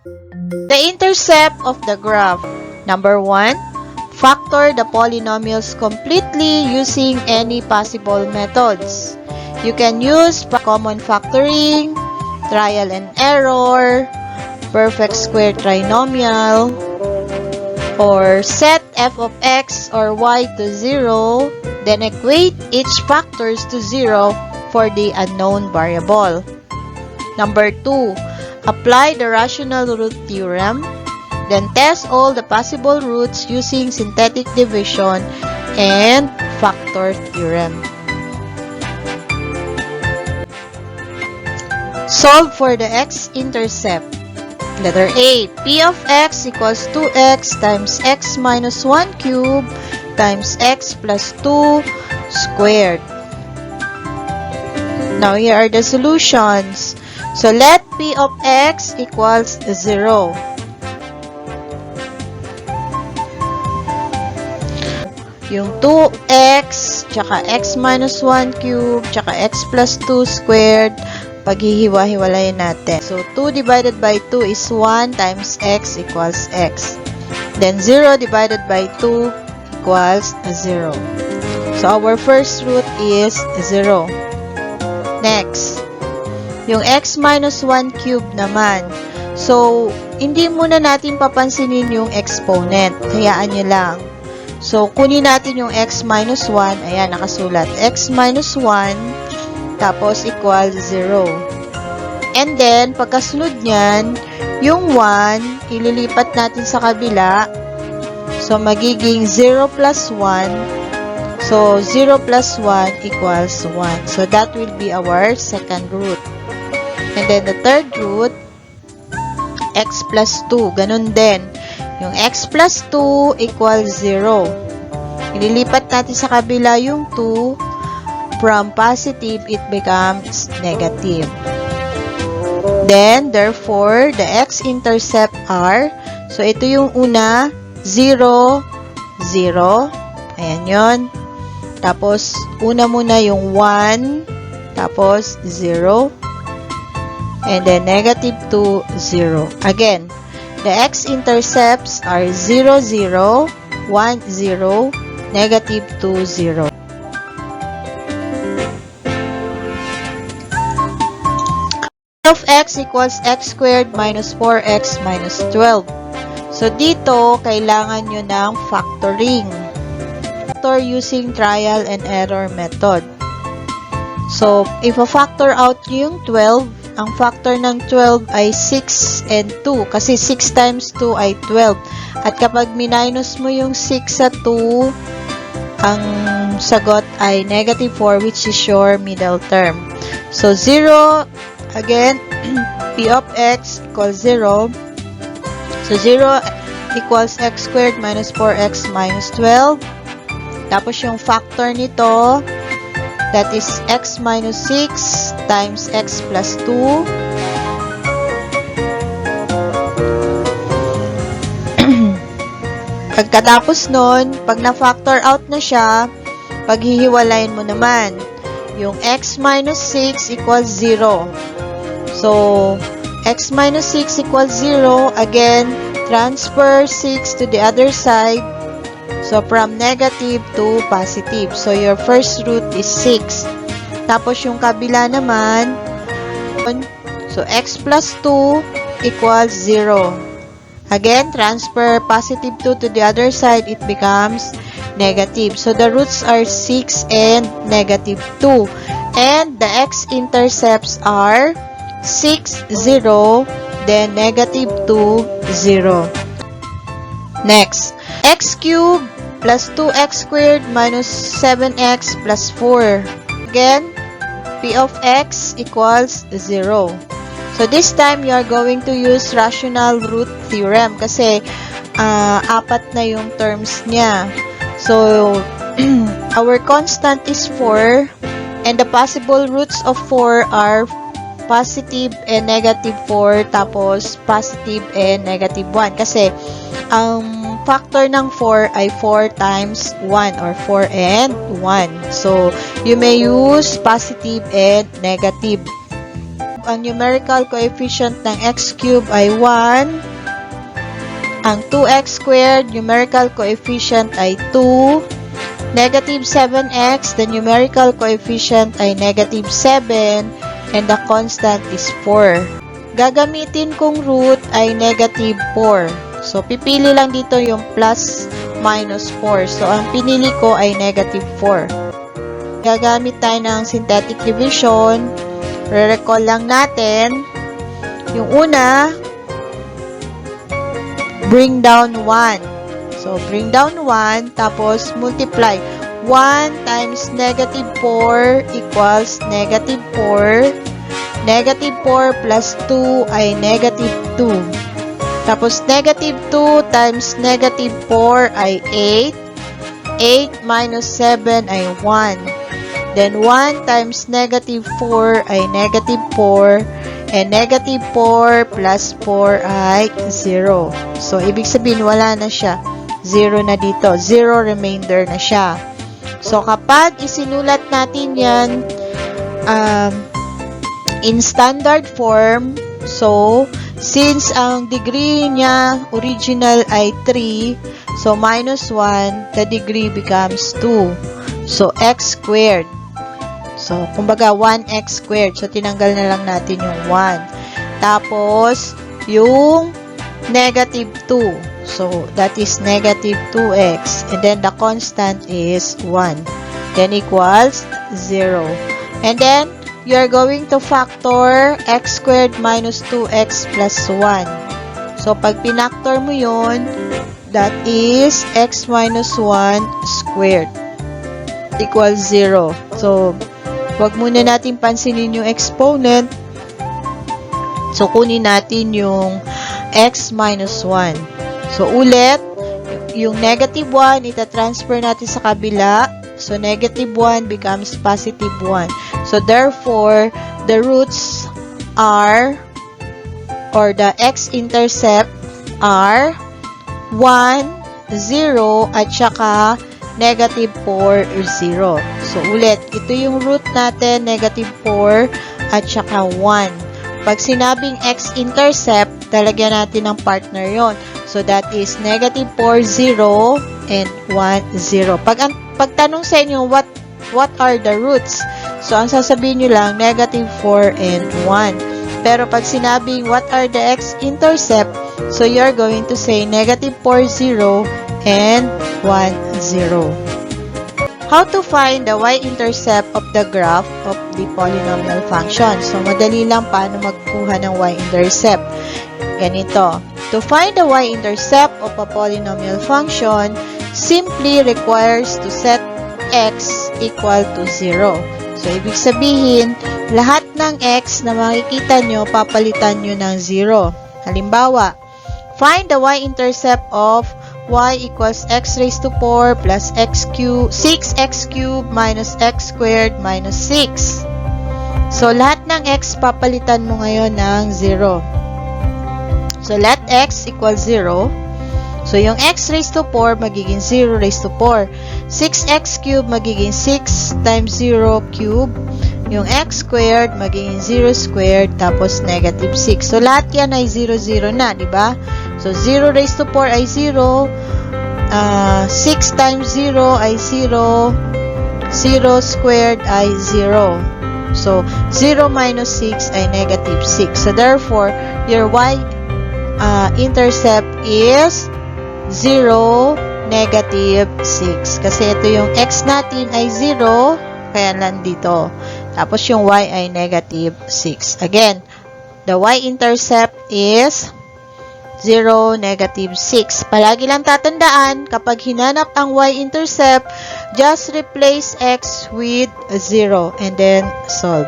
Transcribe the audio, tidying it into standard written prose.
The intercept of the graph. Number 1, factor the polynomials completely using any possible methods. You can use common factoring, trial and error, perfect square trinomial, or set f of x or y to 0, then equate each factors to 0 for the unknown variable. Number 2, apply the rational root theorem, then test all the possible roots using synthetic division and factor theorem. Solve for the x-intercept. Letter A, p of x equals 2x times x minus 1 cubed times x plus 2 squared. Now, here are the solutions. So, let p of x equals 0. Yung 2x, tsaka x minus 1 cubed, tsaka x plus 2 squared, paghihiwa-hiwalayin natin. So, 2 divided by 2 is 1 times x equals x. Then, 0 divided by 2 equals 0. So, our first root is 0. Next, yung x minus 1 cubed naman. So, hindi muna natin papansinin yung exponent. Hayaan nyo lang. So, kunin natin yung x minus 1. Ayan, nakasulat. X minus 1 tapos equal 0. And then, pagkasunod nyan, yung 1, ililipat natin sa kabila. So, magiging 0 plus 1. So, 0 plus 1 equals 1. So, that will be our second root. And then, the third root, x plus 2. Ganun din. Yung x plus 2 equals 0. Ililipat natin sa kabila yung 2. From positive, it becomes negative. Then, therefore, the x-intercept are, so ito yung una, 0, 0. Ayan yun. Tapos, una muna yung 1, tapos 0. And then, negative 2, 0. Again, the x-intercepts are 0, 0, 1, 0, negative 2, 0. Of x equals x squared minus 4x minus 12. So, dito, kailangan nyo ng factoring. Factor using trial and error method. So, if a factor out yung 12, ang factor ng 12 ay 6 and 2. Kasi 6 times 2 ay 12. At kapag minus mo yung 6 sa 2, ang sagot ay negative 4, which is your middle term. So, 0, again, p of x equals 0. So, 0 equals x squared minus 4x minus 12. Tapos, yung factor nito, that is x minus 6 times x plus 2. Pagkatapos nun, pag na-factor out na siya, paghihiwalayin mo naman. Yung x minus 6 equals 0. So, x minus 6 equals 0. Again, transfer 6 to the other side. So, from negative to positive. So, your first root is 6. Tapos, yung kabila naman, so, x plus 2 equals 0. Again, transfer positive 2 to the other side, it becomes negative. So, the roots are 6 and negative 2. And the x-intercepts are 6, 0, then negative 2, 0. Next, x cubed plus 2x squared minus 7x plus 4. Again, p of x equals 0. So, this time, you are going to use rational root theorem kasi apat na yung terms niya. So, our constant is 4 and the possible roots of 4 are positive and negative 4 tapos positive and negative 1 kasi ang factor ng 4 ay 4 times 1 or 4 and 1. So, you may use positive and negative. ang numerical coefficient ng x cube ay 1. Ang 2x squared, numerical coefficient ay 2. Negative 7x, the numerical coefficient ay negative 7. And the constant is 4. Gagamitin kong root ay negative 4. So, pipili lang dito yung plus minus 4. So, ang pinili ko ay negative 4. Gagamit tayo ng synthetic division. Re-recall lang natin. Yung una, bring down 1. So, bring down 1, tapos multiply. 1 times negative 4 equals negative 4. Negative 4 plus 2 ay negative 2. Tapos, negative 2 times negative 4 ay 8. 8 minus 7 ay 1. Then, 1 times negative 4 ay negative 4. And negative 4 plus 4 ay 0. So, ibig sabihin, wala na siya. 0 na dito. 0 remainder na siya. So, kapag isinulat natin yan in standard form, so, since ang degree niya original ay 3, so, minus 1, the degree becomes 2. So, x squared. So, kumbaga, 1x squared. So, tinanggal na lang natin yung 1. Tapos, yung negative 2. So, that is negative 2x. And then, the constant is 1. Then, equals 0. And then, you are going to factor x squared minus 2x plus 1. So, pag pinactor mo yun, that is x minus 1 squared equals 0. So, wag muna natin pansinin yung exponent. So, kunin natin yung x minus 1. So, ulit, yung negative 1, itatransfer natin sa kabila. So, negative 1 becomes positive 1. So, therefore, the roots are, or the x-intercept are 1, 0, at saka negative 4, 0. So, ulit, ito yung root natin, negative 4, at saka 1. Pag sinabing x-intercept, talagyan natin ng partner yon. So, that is negative 4, 0, and 1, 0. Pag tanong sa inyo, what are the roots? So, ang sasabihin nyo lang, negative 4 and 1. Pero pag sinabing, what are the x-intercept? So, you're going to say negative 4, 0, and 1, 0. How to find the y-intercept of the graph of the polynomial function? So, madali lang paano magkuha ng y-intercept. Ganito. To find the y-intercept of a polynomial function, simply requires to set x equal to 0. So, ibig sabihin, lahat ng x na makikita nyo, papalitan nyo ng 0. Halimbawa, find the y-intercept of y equals x raised to 4 plus x cubed, 6x cubed minus x squared minus 6. So, lahat ng x papalitan mo ngayon ng 0. So, let x equal 0. So, yung x raised to 4 magiging 0 raised to 4. 6x cubed magiging 6 times 0 cubed. Yung x squared magiging 0 squared tapos negative 6. So, lahat yan ay 0, 0 na, di ba? So, 0 raised to 4 ay 0. 6 times 0 ay 0. 0 squared ay 0. So, 0 minus 6 ay negative 6. So, therefore, your y-intercept is 0, negative 6. Kasi ito yung x natin ay 0, kaya nandito. Tapos, yung y ay negative 6. Again, the y-intercept is 0, negative 6. Palagi lang tatandaan, kapag hinanap ang y-intercept, just replace x with 0 and then solve.